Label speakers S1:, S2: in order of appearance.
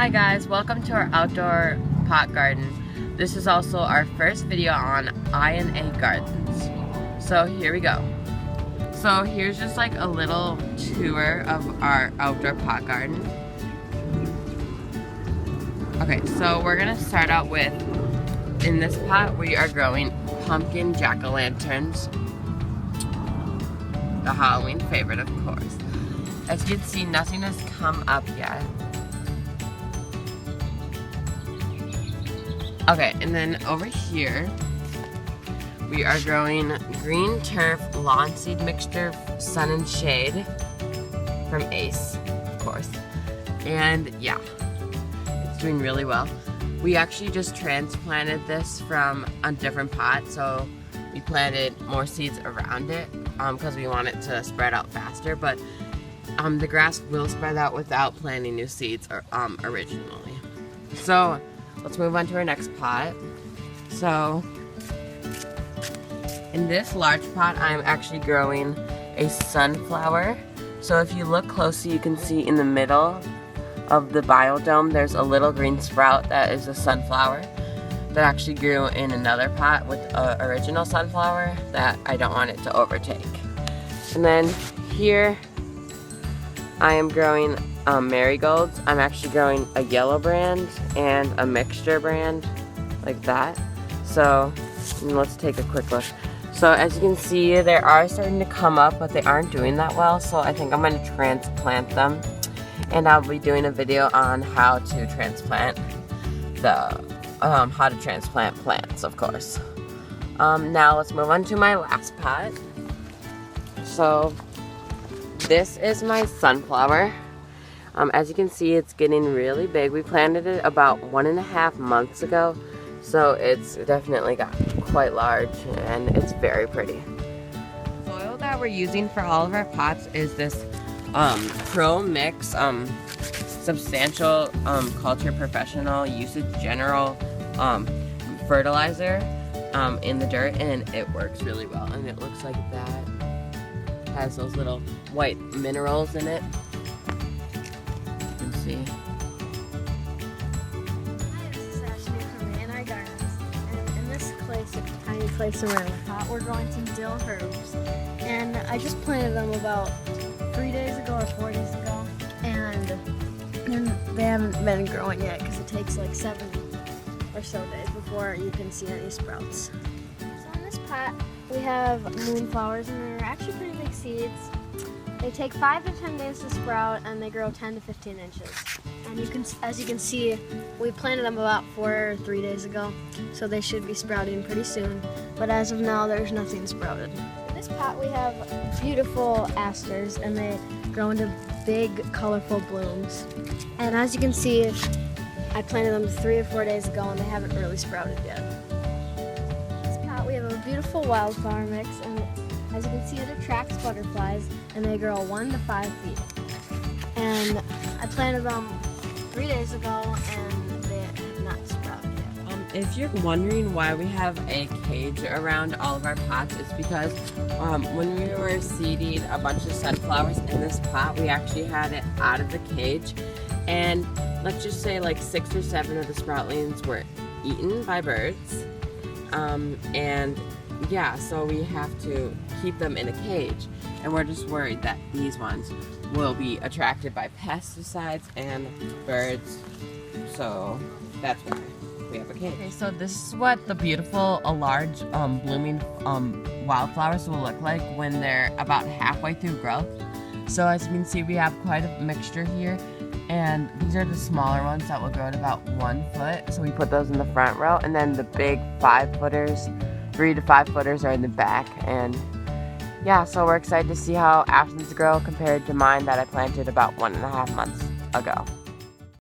S1: Hi guys, welcome to our outdoor pot garden. This is also our first video on I&A Gardens. So here we go. So here's just like a little tour of our outdoor pot garden. Okay, so we're gonna start out with, in this pot we are growing pumpkin jack-o'-lanterns. The Halloween favorite, of course. As you can see, nothing has come up yet. Okay, and then over here, we are growing green turf lawn seed mixture, sun and shade from Ace, of course. And yeah, it's doing really well. We actually just transplanted this from a different pot, so we planted more seeds around it because we want it to spread out faster, but the grass will spread out without planting new seeds originally. So let's move on to our next pot. So, in this large pot, I'm actually growing a sunflower. So if you look closely, you can see in the middle of the biodome, there's a little green sprout that is a sunflower that actually grew in another pot with an original sunflower that I don't want it to overtake. And then here, I am growing marigolds. I'm actually growing a yellow brand and a mixture brand like that. So let's take a quick look. So as you can see, they are starting to come up, but they aren't doing that well. So I think I'm going to transplant them, and I'll be doing a video on how to transplant plants, of course. Now let's move on to my last pot. So this is my sunflower. As you can see, it's getting really big. We planted it about 1.5 months ago, so it's definitely got quite large and it's very pretty. The soil that we're using for all of our pots is this Pro Mix Substantial Culture Professional Usage General fertilizer in the dirt, and it works really well. And it looks like that. It has those little white minerals in it. See.
S2: Hi, this is Ashley from A&I Gardens, and in this tiny clay ceramic pot, we're growing some dill herbs. And I just planted them about 3 days ago or 4 days ago, and they haven't been growing yet because it takes like 7 or so days before you can see any sprouts. So in this pot, we have moonflowers, and they're actually pretty big seeds. They take 5 to 10 days to sprout, and they grow 10 to 15 inches. And as you can see, we planted them about 4 or 3 days ago, so they should be sprouting pretty soon. But as of now, there's nothing sprouted. In this pot, we have beautiful asters, and they grow into big, colorful blooms. And as you can see, I planted them 3 or 4 days ago, and they haven't really sprouted yet. In this pot, we have a beautiful wildflower mix, and as you can see, it attracts butterflies, and they grow 1 to 5 feet. And I planted them 3 days ago, and they have not sprouted yet.
S1: If you're wondering why we have a cage around all of our pots, it's because when we were seeding a bunch of sunflowers in this pot, we actually had it out of the cage, and let's just say like 6 or 7 of the sproutlings were eaten by birds, and yeah, so we have to keep them in a cage, and we're just worried that these ones will be attracted by pesticides and birds, so that's why we have a cage. Okay, so this is what the beautiful, large, blooming wildflowers will look like when they're about halfway through growth. So as you can see, we have quite a mixture here, and these are the smaller ones that will grow to about 1 foot, so we put those in the front row, and then the big 5-footers, 3 to 5 footers are in the back. And yeah, so we're excited to see how Ashlyn's grow compared to mine that I planted about 1.5 months ago.